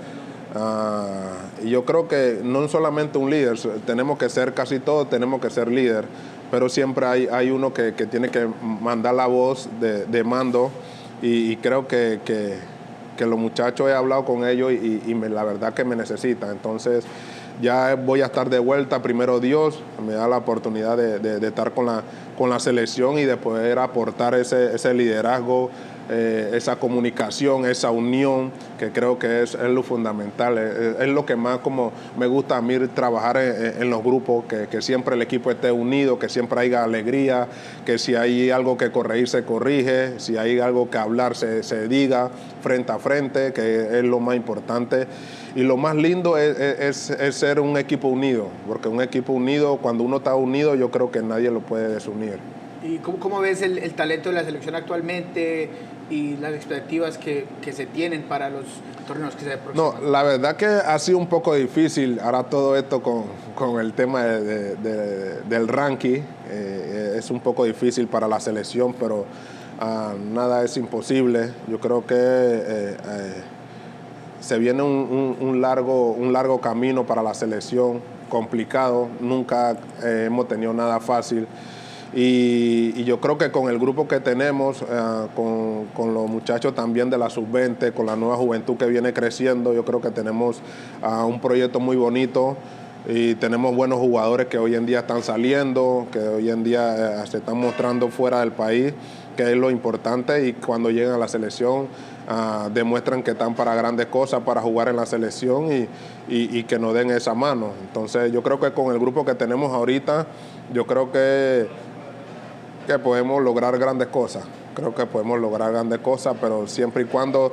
[SPEAKER 2] Y yo creo que no solamente un líder, tenemos que ser casi todos, tenemos que ser líder, pero siempre hay uno que tiene que mandar la voz de mando y creo que los muchachos he hablado con ellos y la verdad que me necesitan. Entonces ya voy a estar de vuelta, primero Dios me da la oportunidad de estar con la selección y de poder aportar ese liderazgo, esa comunicación, esa unión, que creo que es lo fundamental, es lo que más como me gusta a mí trabajar en los grupos, que siempre el equipo esté unido, que siempre haya alegría, que si hay algo que corregir se corrige, si hay algo que hablar se diga frente a frente, que es lo más importante. Y lo más lindo es ser un equipo unido, porque un equipo unido, cuando uno está unido, yo creo que nadie lo puede desunir.
[SPEAKER 1] ¿Y cómo ves el talento de la selección actualmente y las expectativas que se tienen para los torneos que se aproximan?
[SPEAKER 2] No, la verdad que ha sido un poco difícil ahora todo esto con el tema del ranking. Es un poco difícil para la selección, pero nada es imposible. Yo creo que se viene un largo camino para la selección, complicado. Nunca hemos tenido nada fácil. Y yo creo que con el grupo que tenemos, con los muchachos también de la sub-20, con la nueva juventud que viene creciendo, yo creo que tenemos un proyecto muy bonito y tenemos buenos jugadores que hoy en día están saliendo, que hoy en día se están mostrando fuera del país, que es lo importante, y cuando llegan a la selección demuestran que están para grandes cosas, para jugar en la selección y que nos den esa mano. Entonces yo creo que con el grupo que tenemos ahorita, yo creo que podemos lograr grandes cosas. Creo que podemos lograr grandes cosas, pero siempre y cuando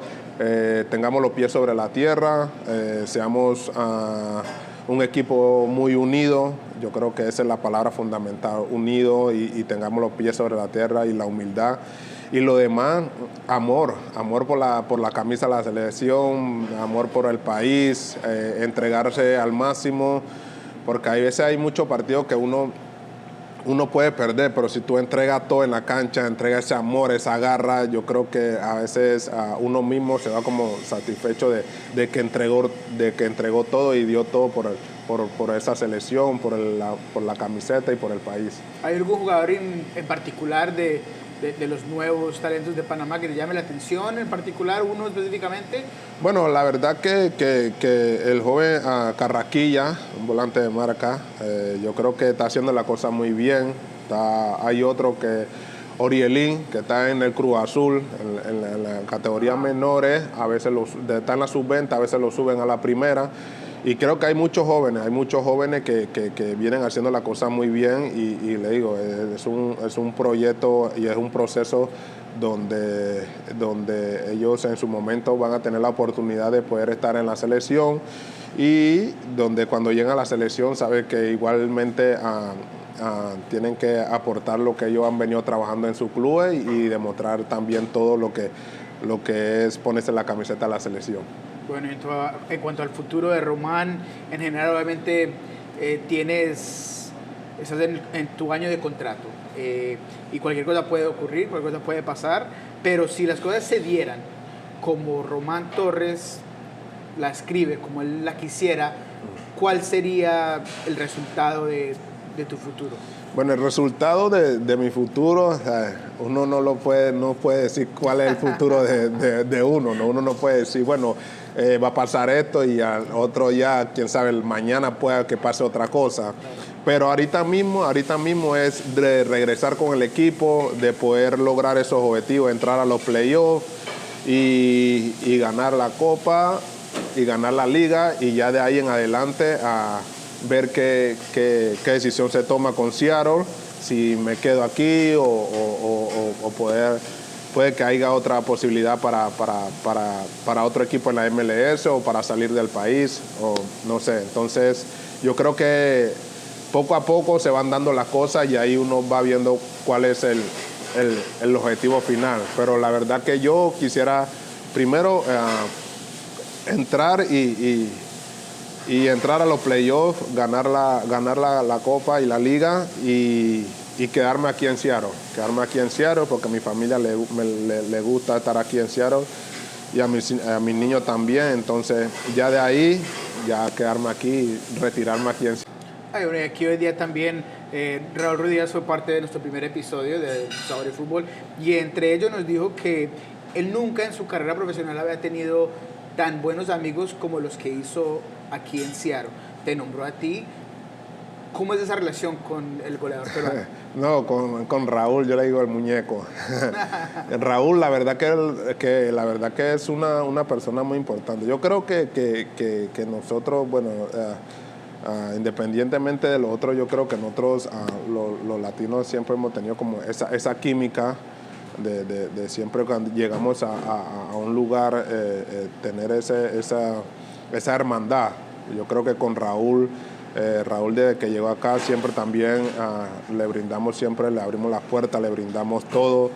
[SPEAKER 2] tengamos los pies sobre la tierra, seamos un equipo muy unido. Yo creo que esa es la palabra fundamental, unido y tengamos los pies sobre la tierra y la humildad. Y lo demás, amor por la camisa de la selección, amor por el país, entregarse al máximo, porque hay muchos partidos que uno puede perder, pero si tú entregas todo en la cancha, entregas ese amor, esa garra, yo creo que a veces uno mismo se va como satisfecho de que entregó todo y dio todo por esa selección, por la camiseta y por el país.
[SPEAKER 1] ¿Hay algún jugador en particular de los nuevos talentos de Panamá que te llame la atención, en particular uno específicamente?
[SPEAKER 2] Bueno, la verdad que el joven Carraquilla, un volante de marca, yo creo que está haciendo la cosa muy bien. Hay otro que Orielín, que está en el Cruz Azul, en la categoría menores, a veces está en la sub-20, a veces lo suben a la primera. Y creo que hay muchos jóvenes que vienen haciendo la cosa muy bien y le digo, es un proyecto y es un proceso donde ellos en su momento van a tener la oportunidad de poder estar en la selección y donde cuando llegan a la selección saben que igualmente tienen que aportar lo que ellos han venido trabajando en su club y demostrar también todo lo que es ponerse la camiseta de la selección.
[SPEAKER 1] Bueno, en cuanto al futuro de Román, en general obviamente estás en tu año de contrato y cualquier cosa puede ocurrir, cualquier cosa puede pasar, pero si las cosas se dieran como Román Torres la escribe, como él la quisiera, ¿cuál sería el resultado de tu futuro?
[SPEAKER 2] Bueno, el resultado de mi futuro, uno no puede decir cuál es el futuro de uno, ¿no? Uno no puede decir, bueno, va a pasar esto y al otro ya, quién sabe, mañana pueda que pase otra cosa. Pero ahorita mismo es de regresar con el equipo, de poder lograr esos objetivos, entrar a los playoffs y ganar la Copa y ganar la Liga y ya de ahí en adelante a ver qué decisión se toma con Seattle, si me quedo aquí o puede que haya otra posibilidad para otro equipo en la MLS o para salir del país, o no sé. Entonces, yo creo que poco a poco se van dando las cosas y ahí uno va viendo cuál es el objetivo final. Pero la verdad que yo quisiera primero entrar y entrar a los playoffs, ganar la Copa y la Liga y quedarme aquí en Seattle. Quedarme aquí en Seattle porque a mi familia le gusta estar aquí en Seattle y a mis niños también. Entonces, ya de ahí, ya quedarme aquí, retirarme aquí en Seattle.
[SPEAKER 1] Aquí hoy día también Raúl Rodríguez fue parte de nuestro primer episodio de Sabor de Fútbol y entre ellos nos dijo que él nunca en su carrera profesional había tenido tan buenos amigos como los que hizo aquí en Seattle. Te nombró a ti. ¿Cómo es esa relación con el goleador peruano?
[SPEAKER 2] No, con Raúl, yo le digo el muñeco. Raúl, la verdad que es una persona muy importante. Yo creo que nosotros, bueno, independientemente de lo otro, yo creo que nosotros, los latinos, siempre hemos tenido como esa química de siempre cuando llegamos a un lugar, tener esa hermandad. Yo creo que con Raúl desde que llegó acá siempre también le abrimos las puertas, le brindamos todo.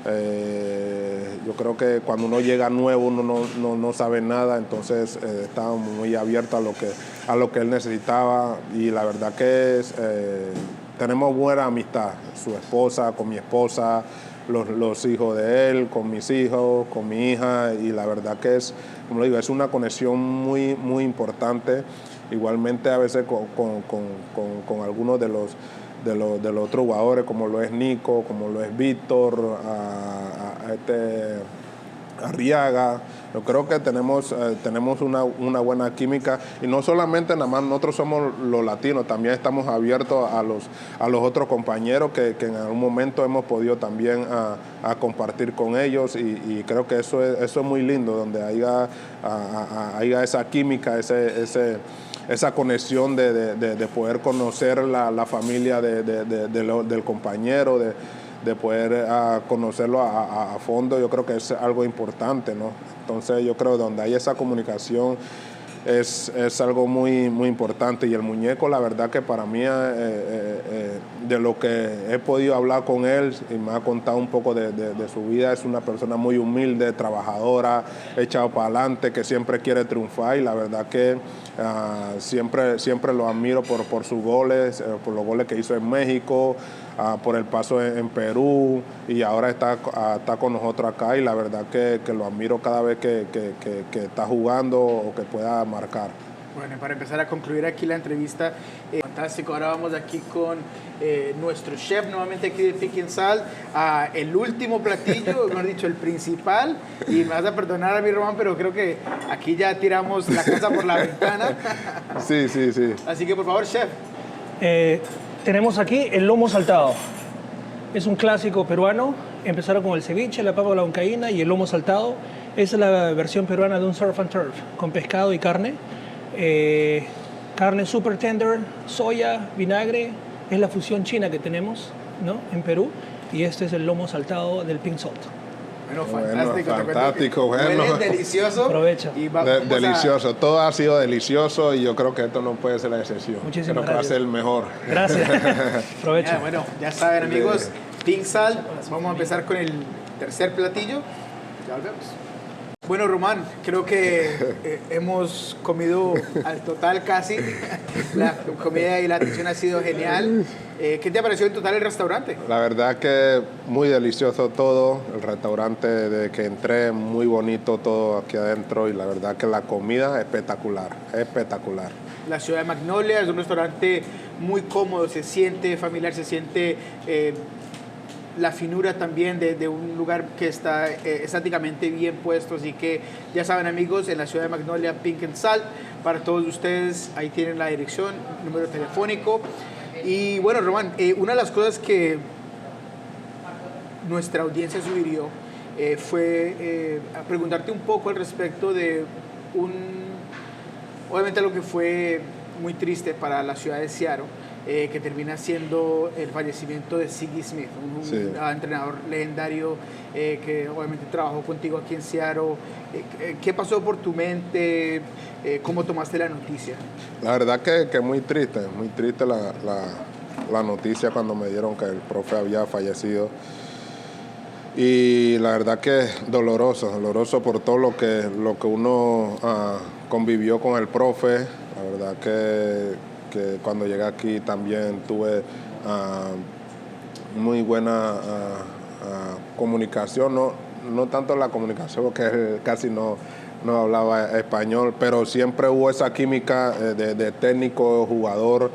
[SPEAKER 2] Yo creo que cuando uno llega nuevo, uno no sabe nada, entonces estaba muy abierto a lo que él necesitaba y la verdad que tenemos buena amistad, su esposa, con mi esposa, los hijos de él, con mis hijos, con mi hija y la verdad que como digo, es una conexión muy, muy importante. Igualmente a veces con algunos de los otros jugadores, como lo es Nico, como lo es Víctor, Arriaga. Yo creo que tenemos una buena química y no solamente nada más nosotros somos los latinos, también estamos abiertos a los otros compañeros que en algún momento hemos podido también a compartir con ellos y creo que eso es muy lindo, donde haya esa química, esa conexión de poder conocer la familia del compañero, de poder conocerlo a fondo. Yo creo que es algo importante, ¿no? Entonces yo creo que donde hay esa comunicación es algo muy, muy importante y el muñeco, la verdad que para mí de lo que he podido hablar con él y me ha contado un poco de su vida, es una persona muy humilde, trabajadora, echado para adelante, que siempre quiere triunfar y la verdad que siempre lo admiro por sus goles, por los goles que hizo en México, por el paso en Perú y ahora está con nosotros acá y la verdad que lo admiro cada vez que está jugando o que pueda marcar.
[SPEAKER 1] Bueno, para empezar a concluir aquí la entrevista, fantástico, ahora vamos aquí con nuestro chef nuevamente aquí de Picking Salt, el último platillo, mejor dicho, el principal, y me vas a perdonar a mí, Román, pero creo que aquí ya tiramos la casa por la ventana.
[SPEAKER 2] Sí.
[SPEAKER 1] Así que por favor, chef.
[SPEAKER 3] Tenemos aquí el lomo saltado. Es un clásico peruano. Empezaron con el ceviche, la papa a la huancaína y el lomo saltado. Esa es la versión peruana de un surf and turf, con pescado y carne. Carne super tender, soya, vinagre, es la fusión china que tenemos, ¿no?, en Perú, y este es el lomo saltado del Pink Salt.
[SPEAKER 1] Bueno,
[SPEAKER 2] Bueno,
[SPEAKER 1] fantástico.
[SPEAKER 2] fantástico, bueno.
[SPEAKER 1] Huele delicioso.
[SPEAKER 3] Aprovecha.
[SPEAKER 1] Y vamos a-
[SPEAKER 2] Delicioso, todo ha sido delicioso y yo creo que esto no puede ser la excepción.
[SPEAKER 3] Muchísimas
[SPEAKER 2] creo que va a
[SPEAKER 3] gracias.
[SPEAKER 2] ser el mejor.
[SPEAKER 3] Gracias. Aprovecha.
[SPEAKER 1] Ya, bueno, ya saben, amigos, Pink Salt. Vamos a empezar con el tercer platillo. Ya volvemos. Bueno, Román, creo que hemos comido al total casi. La comida y la atención ha sido genial. ¿Qué te pareció en total el restaurante?
[SPEAKER 2] La verdad que muy delicioso todo, el restaurante de que entré, muy bonito todo aquí adentro y la verdad que la comida espectacular, espectacular.
[SPEAKER 1] La ciudad de Magnolia es un restaurante muy cómodo, se siente familiar, se siente la finura también de un lugar que está estáticamente bien puesto. Así que ya saben, amigos, en la ciudad de Magnolia, Pink and Salt, para todos ustedes, ahí tienen la dirección, número telefónico. Y bueno, Román, una de las cosas que nuestra audiencia sugirió fue a preguntarte un poco al respecto de obviamente lo que fue muy triste para la ciudad de Seattle, que termina siendo el fallecimiento de Sigi Smith, un
[SPEAKER 2] Sí.
[SPEAKER 1] entrenador legendario que obviamente trabajó contigo aquí en Seattle. ¿Qué pasó por tu mente? ¿Cómo tomaste la noticia?
[SPEAKER 2] La verdad que muy triste la noticia cuando me dieron que el profe había fallecido. Y la verdad que doloroso por todo lo que uno convivió con el profe. La verdad que cuando llegué aquí también tuve muy buena comunicación, no tanto la comunicación porque él casi no hablaba español, pero siempre hubo esa química de técnico, jugador.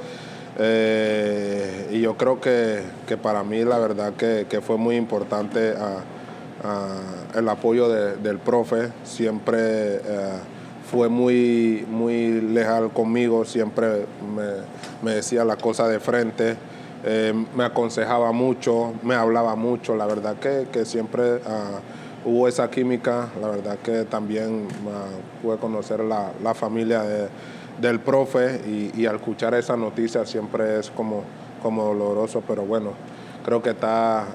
[SPEAKER 2] Y yo creo que para mí la verdad que fue muy importante el apoyo del profe. Siempre fue muy leal conmigo, siempre me decía la cosa de frente, me aconsejaba mucho, me hablaba mucho. La verdad que siempre hubo esa química. La verdad que también pude conocer la familia del profe y al escuchar esa noticia siempre es como doloroso, pero bueno, creo que está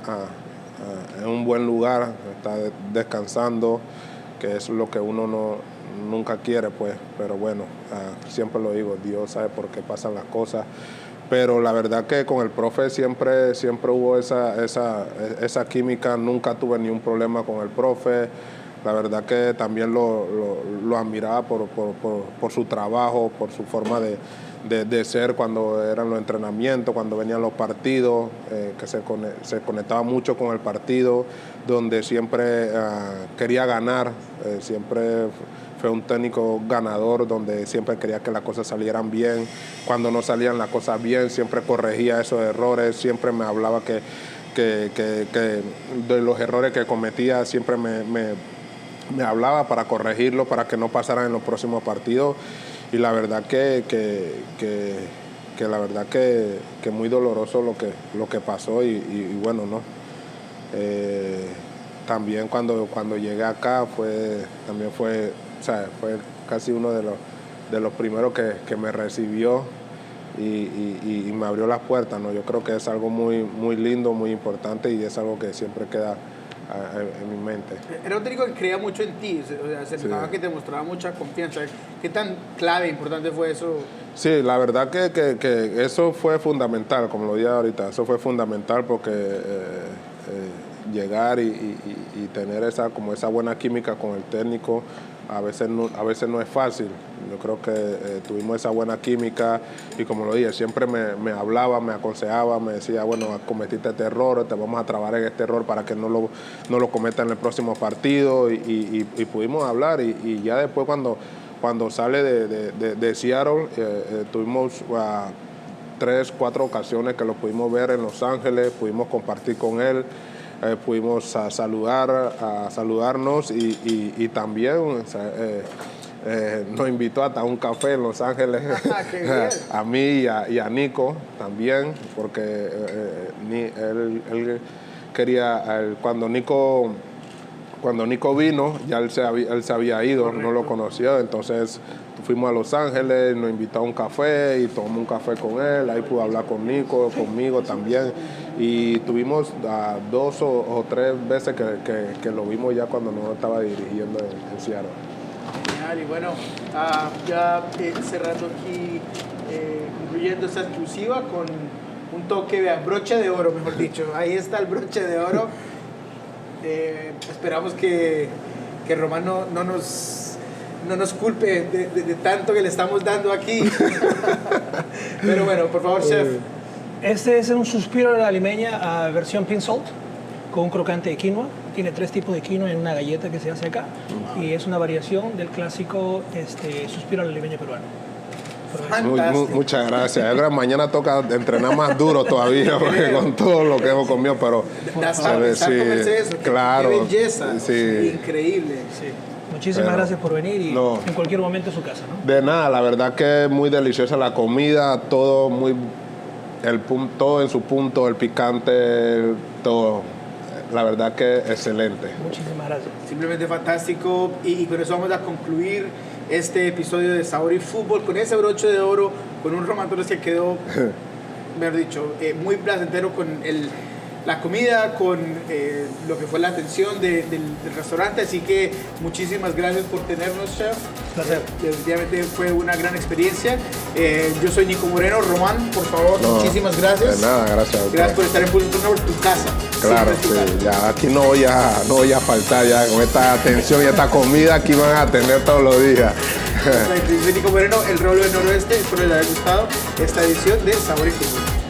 [SPEAKER 2] en un buen lugar, está descansando, que es lo que uno nunca quiere, pues, pero bueno, siempre lo digo, Dios sabe por qué pasan las cosas, pero la verdad que con el profe siempre hubo esa química, nunca tuve ni un problema con el profe. La verdad que también lo admiraba por su trabajo, por su forma de ser cuando eran los entrenamientos, cuando venían los partidos, que se conectaba mucho con el partido, donde siempre quería ganar, siempre fue un técnico ganador, donde siempre quería que las cosas salieran bien. Cuando no salían las cosas bien, siempre corregía esos errores, siempre me hablaba que de los errores que cometía, siempre me hablaba para corregirlo, para que no pasaran en los próximos partidos. Y la verdad que la verdad que muy doloroso lo que pasó y bueno, ¿no? También cuando llegué acá fue casi uno de los primeros que me recibió y me abrió las puertas, ¿no? Yo creo que es algo muy lindo, muy importante y es algo que siempre queda en mi mente.
[SPEAKER 1] Era un técnico que creía mucho en ti, o sea, se notaba que te mostraba mucha confianza. ¿Qué tan clave, importante fue eso?
[SPEAKER 2] Sí, la verdad que eso fue fundamental, como lo dije ahorita, eso fue fundamental porque llegar y tener esa buena química con el técnico a veces no es fácil. Yo creo que tuvimos esa buena química y como lo dije, siempre me hablaba, me aconsejaba, me decía, bueno, cometiste este error, te vamos a trabajar en este error para que no lo cometa en el próximo partido y pudimos hablar y ya después cuando sale de Seattle tuvimos 3-4 ocasiones que lo pudimos ver en Los Ángeles, pudimos compartir con él. Pudimos saludarnos y también nos invitó hasta un café en Los Ángeles a mí y a Nico también, porque él quería, cuando Nico cuando Nico vino, ya él se había ido, correcto, no lo conocía, entonces fuimos a Los Ángeles, nos invitó a un café y tomamos un café con él, ahí pude hablar con Nico, conmigo también, y tuvimos 2 o 3 veces que lo vimos ya cuando no estaba dirigiendo en Seattle.
[SPEAKER 1] Genial, y bueno, ya cerrando aquí, concluyendo esta exclusiva con un toque, vea, broche de oro, mejor dicho, ahí está el broche de oro. Esperamos que Román no nos culpe de tanto que le estamos dando aquí. Pero bueno, por favor, chef.
[SPEAKER 3] Este es un suspiro de la limeña versión pink salt, con un crocante de quinoa. Tiene 3 tipos de quinoa en una galleta que se hace acá. Y es una variación del clásico suspiro a la limeña peruano.
[SPEAKER 2] Muchas gracias. Yo creo que mañana toca entrenar más duro todavía porque con todo lo que hemos comido, pero
[SPEAKER 1] claro, qué belleza, sí, increíble. Sí.
[SPEAKER 3] Muchísimas gracias por venir y en cualquier momento es su casa, ¿no?
[SPEAKER 2] De nada, la verdad que es muy deliciosa la comida, todo todo en su punto, el picante, todo. La verdad que excelente.
[SPEAKER 3] Muchísimas gracias.
[SPEAKER 1] Simplemente fantástico y con eso vamos a concluir este episodio de Sabor y Fútbol con ese broche de oro, con un Román Torres que quedó, mejor dicho, muy placentero con la comida, con lo que fue la atención del restaurante. Así que muchísimas gracias por tenernos, chef.
[SPEAKER 3] Placer.
[SPEAKER 1] Definitivamente fue una gran experiencia. Yo soy Nico Moreno. Román, por favor, muchísimas gracias.
[SPEAKER 2] De nada, gracias.
[SPEAKER 1] Gracias por estar en Pulso por tu casa.
[SPEAKER 2] Claro, sí, ya aquí no voy a faltar ya con esta atención y esta comida aquí van a tener todos los días.
[SPEAKER 1] Soy Nico Moreno, el Rolo del Noroeste. Espero les haya gustado esta edición de Sabor y Fútbol.